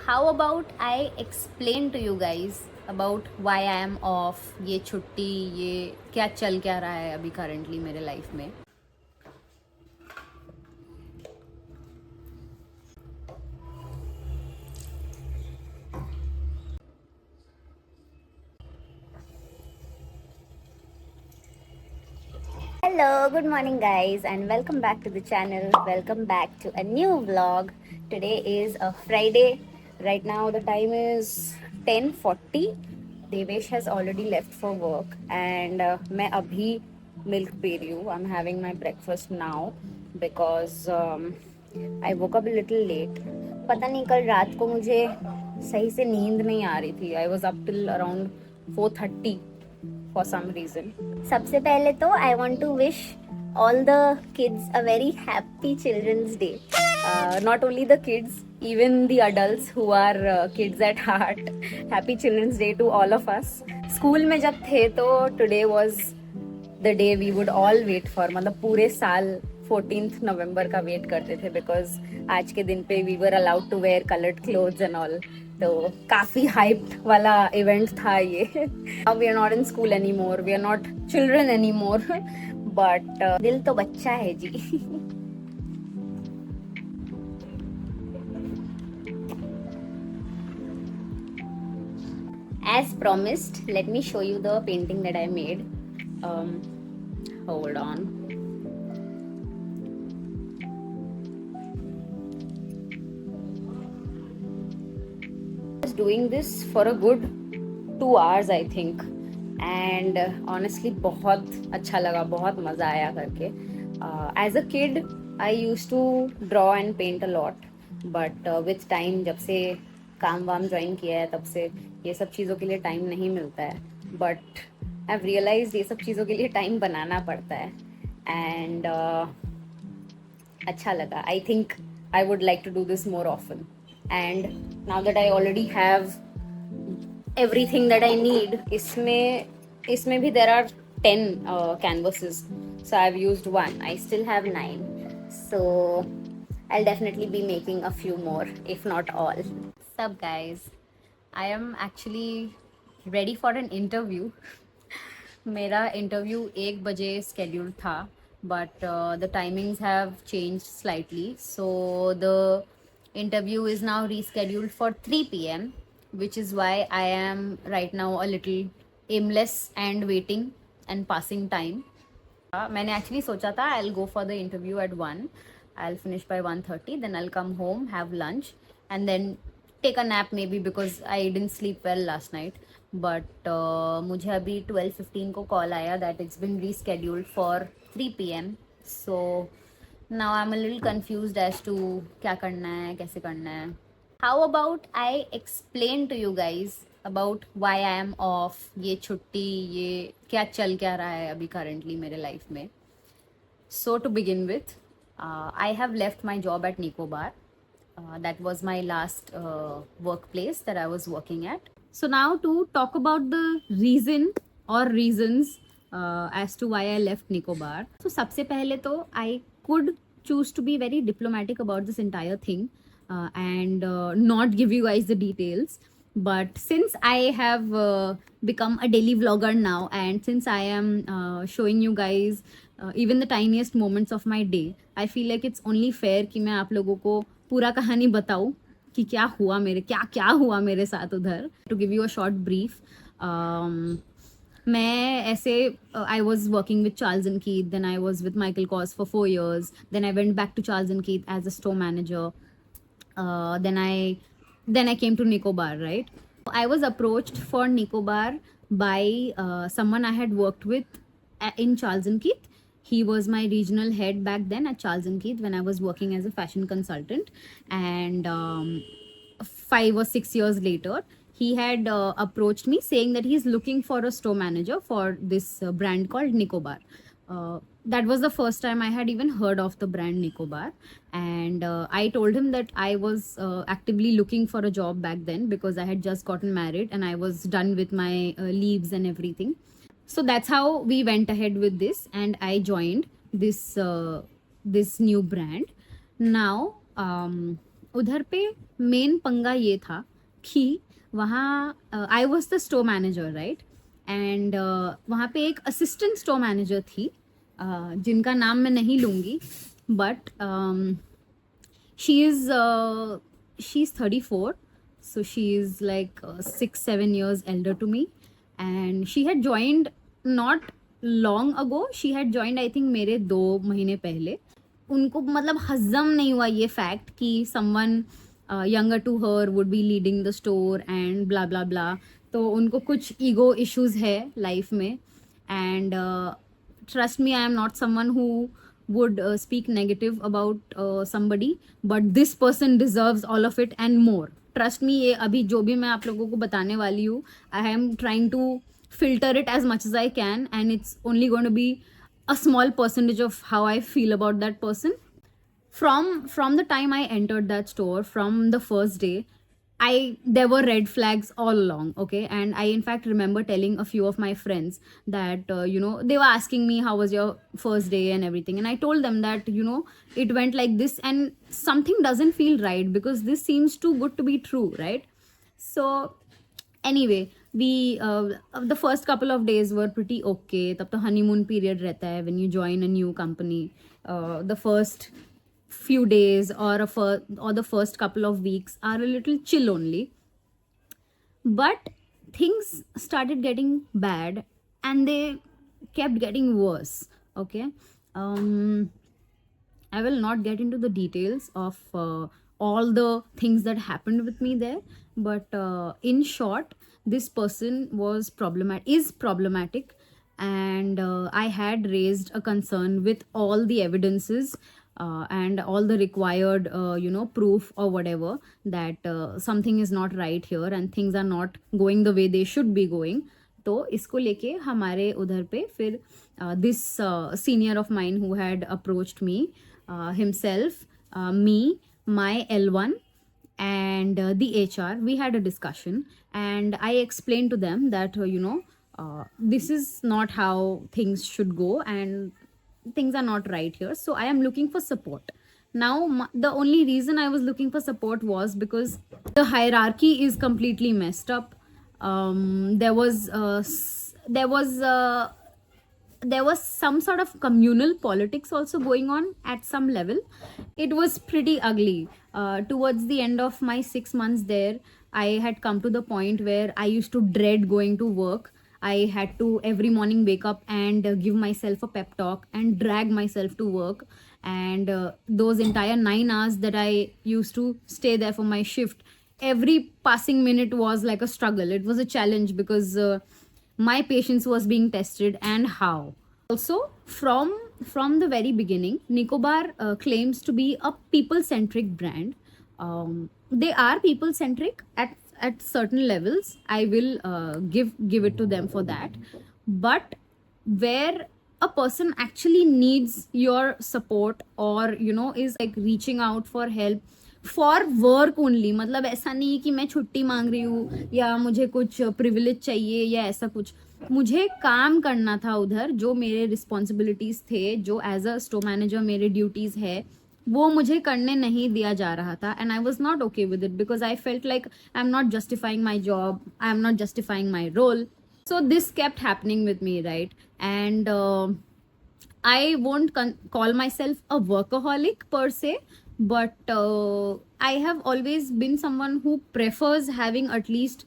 How about I explain to you guys about why I am off, ये छुट्टी, ये क्या चल क्या रहा है अभी currently मेरे लाइफ में. Hello, good morning guys, and welcome back to the channel. Welcome back to a new vlog. Today is a Friday. Right now the time is 10:40. Devesh has already left for work and मैं अभी milk P रही हूँ. I'm having my breakfast now because I woke up a little late. पता नहीं कल रात को मुझे सही से नींद नहीं आ रही थी. I was up till around 4:30 for some reason. सबसे पहले तो I want to wish all the kids a very happy Children's Day. Not only the kids, even the adults who are kids at heart. Happy Children's Day to all of us. School में जब थे तो today was the day we would all wait for. मतलब पूरे साल 14th नवंबर का wait करते थे बिकॉज आज के दिन पे we were allowed to wear coloured clothes and all. तो काफी हाइप्ड वाला इवेंट था ये. अब we are not in school any more, we are not children any more, but दिल तो बच्चा है जी. As promised, let me show you the painting that I made. Hold on. Doing this for a good 2 hours I think, and honestly बहुत अच्छा लगा, बहुत मज़ा आया करके. As a kid I used to draw and paint a lot, but with time जब से काम वाम ज्वाइन किया है तब से ये सब चीज़ों के लिए टाइम नहीं मिलता है. बट I've realized ये सब चीज़ों के लिए टाइम बनाना पड़ता है and अच्छा लगा. I think I would like to do this more often. And now that I already have everything that I need, इसमें भी there are 10 canvases, so I've used one. I still have 9, so I'll definitely be making a few more, if not all. Sup guys, I am actually ready for an interview. मेरा interview 1 बजे scheduled था, but the timings have changed slightly, so the interview is now rescheduled for 3 p.m., which is why I am right now a little aimless and waiting and passing time. मैंने actually सोचा था I'll go for the interview at 1. I'll finish by 1:30, then I'll come home, have lunch, and then take a nap maybe because I didn't sleep well last night. But मुझे अभी 12:15 को call आया that it's been rescheduled for 3 p.m. So now I'm a little confused as to क्या करना है, कैसे करना है. How about I explain to you guys about why I am off, ये छुट्टी, ये क्या चल क्या रहा है अभी currently मेरे life में. So to begin with, I have left my job at Nicobar. That was my last workplace that I was working at. So now to talk about the reason or reasons as to why I left Nicobar. So सबसे पहले तो I could choose to be very diplomatic about this entire thing and not give you guys the details. But since I have become a daily vlogger now, and since I am showing you guys even the tiniest moments of my day, I feel like it's only fair कि मैं आप लोगों को पूरा कहानी बताऊँ कि क्या हुआ मेरे साथ उधर. To give you a short brief, मैं ऐसे I was working with Charles and Keith, then I was with Michael Kors for 4 years, then I went back to Charles and Keith as a store manager, then I came to Nicobar, right? I was approached for Nicobar by someone I had worked with in Charles and Keith. He was my regional head back then at Charles and Keith when I was working as a fashion consultant, and 5 or 6 years later he had approached me saying that he's looking for a store manager for this brand called Nicobar. That was the first time I had even heard of the brand Nicobar, and I told him that I was actively looking for a job back then because I had just gotten married and I was done with my leaves and everything. So that's how we went ahead with this, and I joined this new brand. Now उधर पे main पंगा ये था कि वहाँ I was the store manager right, and वहाँ पे एक असिस्टेंट स्टोर मैनेजर थी जिनका नाम मैं नहीं लूँगी, but she's 34, so she is like 6-7 years elder to me, and she had joined not long ago. She had joined I think मेरे 2 महीने पहले. उनको मतलब हजम नहीं हुआ ये फैक्ट कि someone younger to her would be leading the store and blah blah blah. तो उनको कुछ ईगो इश्यूज है लाइफ में, and trust me, I am not someone who would speak negative about somebody, but this person deserves all of it and more. Trust me, ये अभी जो भी मैं आप लोगों को बताने वाली हूँ, I am trying to filter it as much as I can, and it's only going to be a small percentage of how I feel about that person. From the time I entered that store, from the first day, there were red flags all along, okay? And I in fact remember telling a few of my friends that they were asking me how was your first day and everything, and I told them that it went like this and something doesn't feel right because this seems too good to be true, right? So anyway, we the first couple of days were pretty okay. तब तो honeymoon period रहता है when you join a new company. The first few days or the first couple of weeks are a little chill only, but things started getting bad and they kept getting worse, okay? I will not get into the details of all the things that happened with me there, but in short, this person is problematic, and I had raised a concern with all the evidences and all the required proof or whatever that something is not right here and things are not going the way they should be going. तो इसको लेके हमारे उधर पे फिर this senior of mine who had approached me himself, me, my L1 and the HR, we had a discussion, and I explained to them that this is not how things should go and things are not right here, so I am looking for support. Now the only reason I was looking for support was because the hierarchy is completely messed up. There was some sort of communal politics also going on at some level. It was pretty ugly. Towards the end of my 6 months there, I had come to the point where I used to dread going to work. I had to every morning wake up and give myself a pep talk and drag myself to work. And those entire 9 hours that I used to stay there for my shift, every passing minute was like a struggle. It was a challenge because my patience was being tested, and how. Also, from the very beginning, Nicobar claims to be a people-centric brand. They are people-centric at certain levels. I will give it to them for that. But where a person actually needs your support or is like reaching out for help for work only, मतलब ऐसा नहीं कि मैं छुट्टी मांग रही हूँ या मुझे कुछ प्रिविलेज चाहिए या ऐसा कुछ, मुझे काम करना था उधर, जो मेरे रिस्पॉन्सिबिलिटीज थे, जो एज अ स्टोर मैनेजर मेरे ड्यूटीज है, वो मुझे करने नहीं दिया जा रहा था. And I was not okay with it because I felt like I am not justifying my job, I am not justifying my role. So this kept happening with me, right? And I won't call myself a workaholic per se, but I have always been someone who prefers having at least,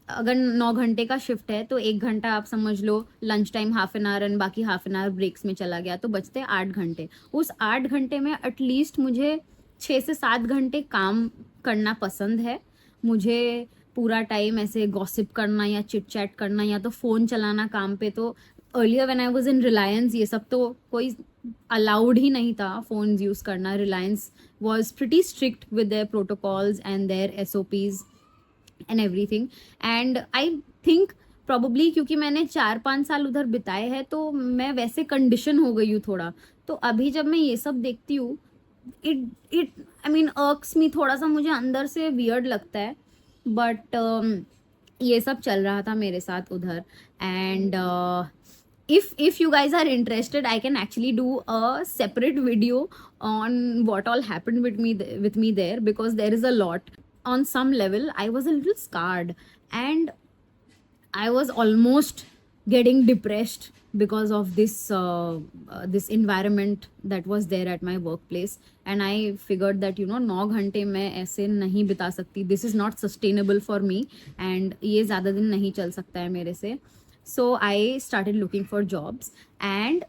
अगर 9 घंटे का shift है तो 1 घंटा आप समझ लो lunch time, half an hour, and बाकी हाफ एन आवर ब्रेक्स में चला गया, तो बचते 8 घंटे. उस 8 घंटे में एटलीस्ट मुझे 6 से 7 घंटे काम करना पसंद है. मुझे पूरा टाइम ऐसे गॉसिप करना या चिट चैट करना या तो फ़ोन चलाना काम पे, तो earlier when I was in Reliance ये सब तो कोई अलाउड ही नहीं था फ़ोन्स यूज़ करना. Reliance was pretty strict with their protocols and their SOPs and everything. And I think probably क्योंकि मैंने 4-5 साल उधर बिताए हैं तो मैं वैसे कंडीशन हो गई हूँ थोड़ा. तो अभी जब मैं ये सब देखती हूँ, इट आई मीन अर्क्स मी, थोड़ा सा मुझे अंदर से वियर्ड लगता है. बट ये सब चल रहा था मेरे साथ उधर. And if you guys are interested, I can actually do a separate video on what all happened with me there, because there is a lot. On some level I was a little scarred, and I was almost getting depressed because of this environment that was there at my workplace. And I figured that 9 घंटे मैं ऐसे नहीं बिता सकती. This is not sustainable for me, and ये ज़्यादा दिन नहीं चल सकता है मेरे से. So I started looking for jobs, and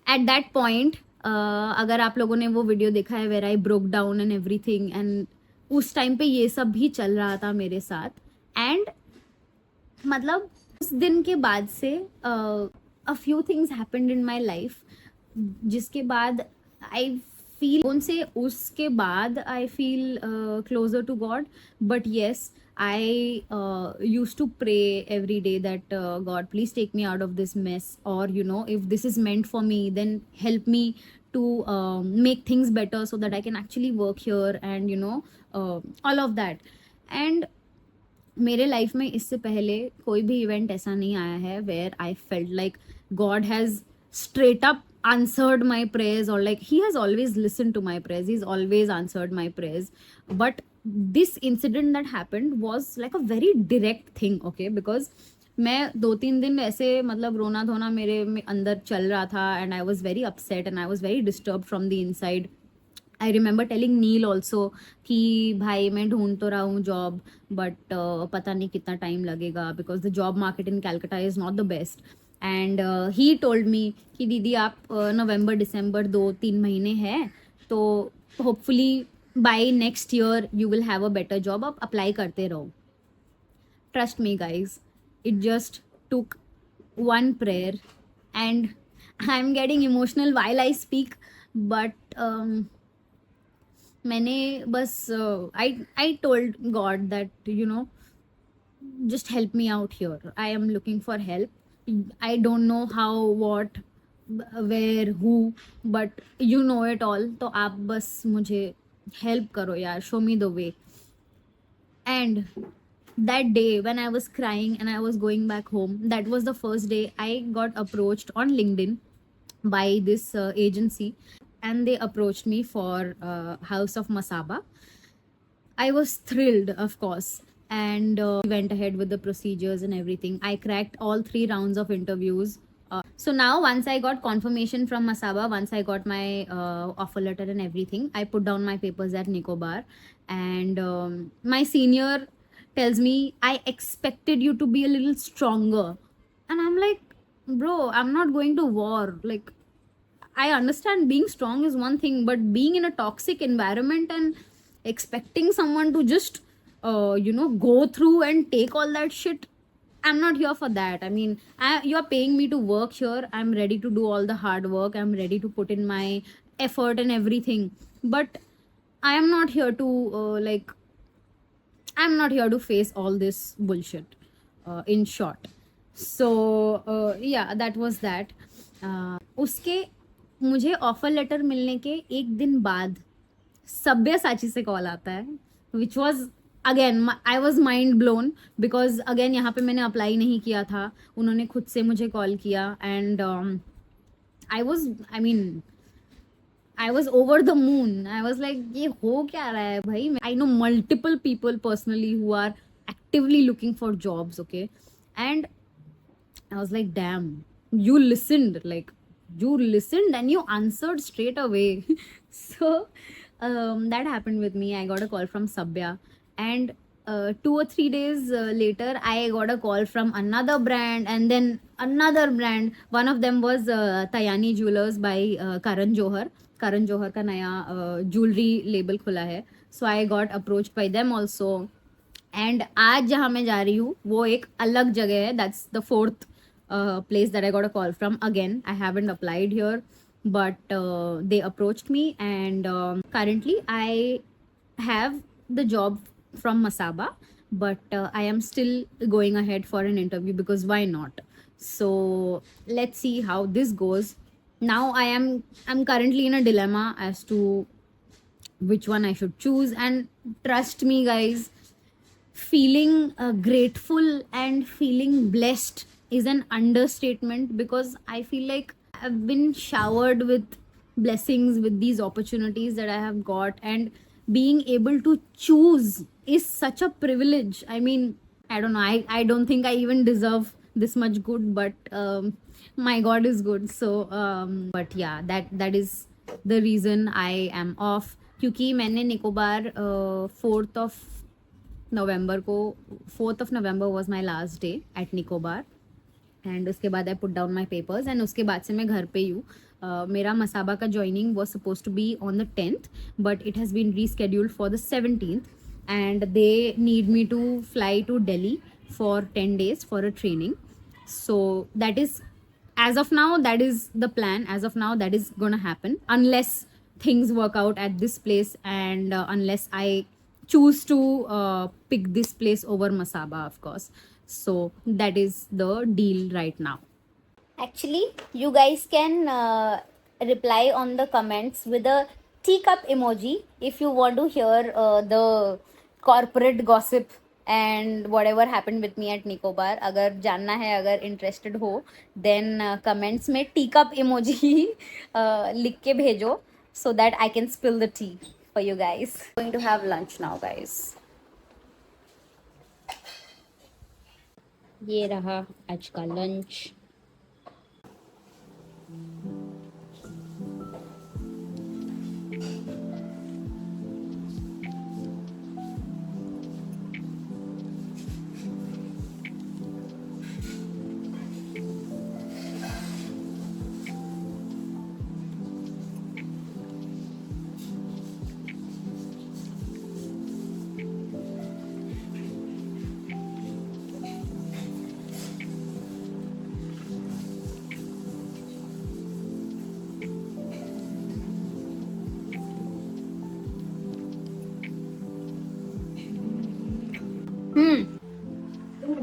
at that point, अगर आप लोगों ने वो वीडियो देखा है where I broke down and everything, and उस टाइम पे ये सब भी चल रहा था मेरे साथ. एंड मतलब उस दिन के बाद से a few things happened in my life, जिसके बाद आई फील उनसे उसके बाद I feel closer to God. But yes, I used to pray every day that God, please take me out of this mess, or if this is meant for me, then help me to make things better so that I can actually work here, and all of that. And मेरे life में इससे पहले कोई भी event ऐसा नहीं आया है where I felt like God has straight up answered my prayers, or like he has always listened to my prayers, he's always answered my prayers. But this incident that happened was like a very direct thing, okay? Because मैं 2-3 दिन ऐसे मतलब रोना धोना मेरे में अंदर चल रहा था, and I was very upset and I was very disturbed from the inside. I remember telling Neel also कि भाई मैं ढूंढ तो रहा हूँ जॉब, बट पता नहीं कितना टाइम लगेगा, because the job market in Calcutta is not the best. And he told me कि दीदी आप नवंबर दिसंबर 2-3 महीने हैं, तो hopefully by next year you will have a better job, आप अप्लाई करते रहो. Trust me guys, it just took one prayer, and I am getting emotional while I speak. But मैंने बस I told God that just help me out here. I am looking for help. I don't know how, what, where, who, but you know it all. तो आप बस मुझे help करो यार, show me the way. And that day when I was crying and I was going back home, that was the first day I got approached on LinkedIn by this agency, and they approached me for House of Masaba. I was thrilled, of course, and went ahead with the procedures and everything. I cracked all 3 rounds of interviews. So now, once I got confirmation from Masaba, once I got my offer letter and everything, I put down my papers at Nicobar, and my senior tells me, I expected you to be a little stronger. And I'm like, bro, I'm not going to war. Like, I understand being strong is one thing, but being in a toxic environment and expecting someone to just go through and take all that shit, I'm not here for that. I mean, you are paying me to work here, I'm ready to do all the hard work, I'm ready to put in my effort and everything, but I am not here to I'm not here to face all this bullshit, in short. So yeah, that was that. उसके मुझे offer letter मिलने के एक दिन बाद सब्यसाची से call आता है, which was again I was mind blown, because again यहाँ पे मैंने अप्लाई नहीं किया था, उन्होंने खुद से मुझे कॉल किया. And I was over the moon. I was like, ये हो क्या रहा है भाई? I know multiple people personally who are actively looking for jobs, okay? And I was like, damn, you listened and you answered straight away. So that happened with me. I got a call from Sabya, and 2 or 3 days later I got a call from another brand, and then another brand. One of them was Tayani Jewelers by Karan Johar. Karan Johar का नया jewelry label खुला है, so I got approached by them also. And आज जहाँ मैं जा रही हूँ वो एक अलग जगह है. That's the 4th place that I got a call from. Again, I haven't applied here, but they approached me, and currently I have the job from Masaba, but I am still going ahead for an interview, because why not? So let's see how this goes. Now I'm currently in a dilemma as to which one I should choose, and trust me guys, feeling grateful and feeling blessed is an understatement, because I feel like I've been showered with blessings with these opportunities that I have got, and being able to choose is such a privilege. I mean, I don't know, I don't think I even deserve this much good, but my God is good. So but yeah, that is the reason I am off. क्योंकि मैंने Nicobar 4th of November को 4th of November was my last day at Nicobar, and उसके बाद I put down my papers, and उसके बाद से मैं घर पे ही हूँ. मेरा मसाबा का joining was supposed to be on the 10th, but it has been rescheduled for the 17th, and they need me to fly to Delhi for 10 days for a training. So that is, as of now, that is the plan. As of now, that is gonna happen unless things work out at this place, and unless I choose to pick this place over Masaba, of course. So that is the deal right now. Actually, you guys can reply on the comments with a teacup emoji if you want to hear the corporate gossip and whatever happened with me at Nicobar. अगर जानना है, अगर interested हो, then comments में teacup emoji लिख के भेजो, so that I can spill the tea for you guys. Going to have lunch now, guys. ये रहा आज का लंच.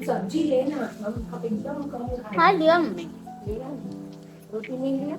सब्जी लेना, हम एकदम कम खाए. हाँ लिया हमने. लिया रोटी नहीं लिया.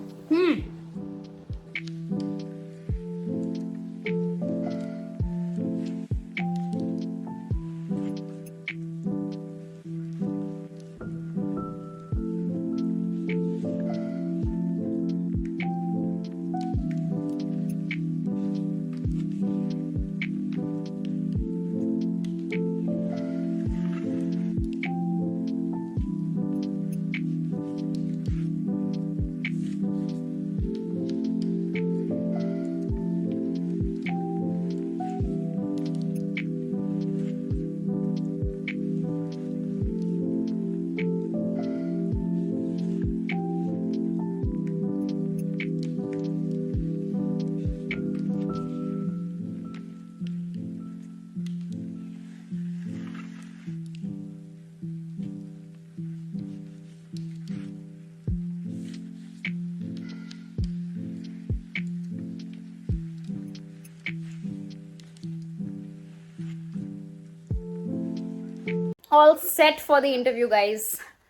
All set for the interview, guys.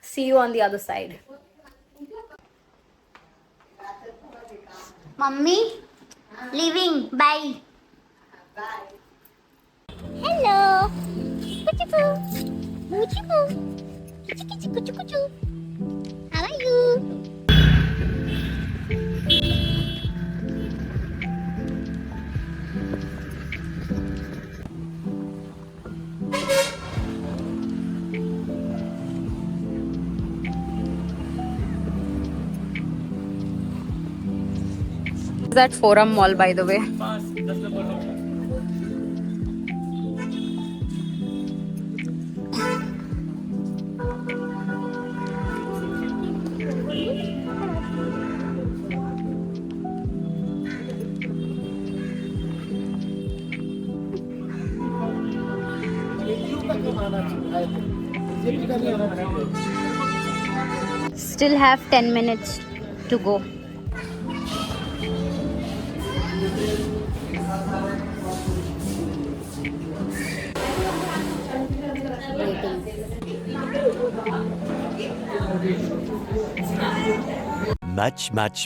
See you on the other side. Mummy, leaving. Bye. Hello. Kuchuku. Kuchuku. Kuchuku kuchu kuchu. How are you? At Forum Mall, by the way. Still have 10 minutes to go.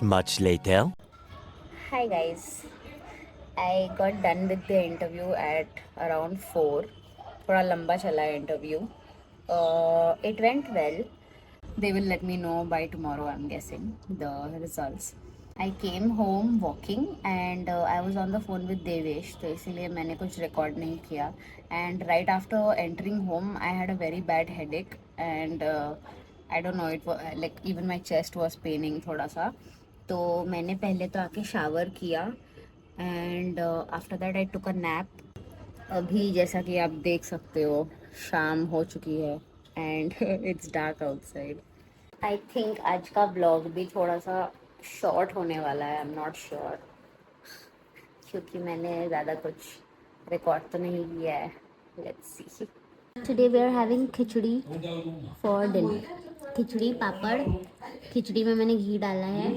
Much later. Hi guys, I got done with the interview at around 4. थोड़ा लंबा चला है interview. It went well. they will let me know by tomorrow, I'm guessing, the results. I came home walking and I was on the phone with Devesh, तो इसीलिए मैंने कुछ record नहीं किया. And right after entering home, I had a very bad headache and I don't know, it was like even my chest was paining थोड़ा सा. तो मैंने पहले तो आके shower किया and after that I took a nap. अभी जैसा कि आप देख सकते हो शाम हो चुकी है and it's dark outside. I think आज का ब्लॉग भी थोड़ा सा शॉर्ट होने वाला है. आई एम नॉट श्योर क्योंकि मैंने ज़्यादा कुछ रिकॉर्ड तो नहीं किया है. Let's see. Today we are having khichdi for dinner. Khichdi papad. Khichdi में मैंने घी डाला है,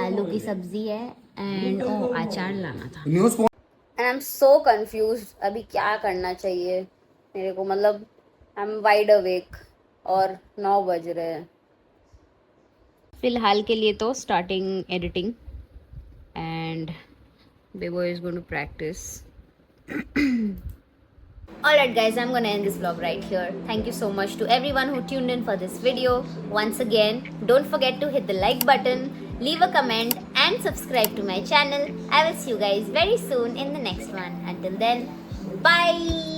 आलू की सब्जी है एंड अचार लाना था. And I am so confuse अभी क्या करना चाहिए मेरे को. मतलब आई एम वाइड अवेक और 9 बज रहे हैं. फिलहाल के लिए तो starting editing and Bebo is going to practice. Alright guys, I'm gonna end this vlog right here. Thank you so much to everyone who tuned in for this video. Once again, don't forget to hit the like button, leave a comment and subscribe to my channel. I will see you guys very soon in the next one. Until then, bye!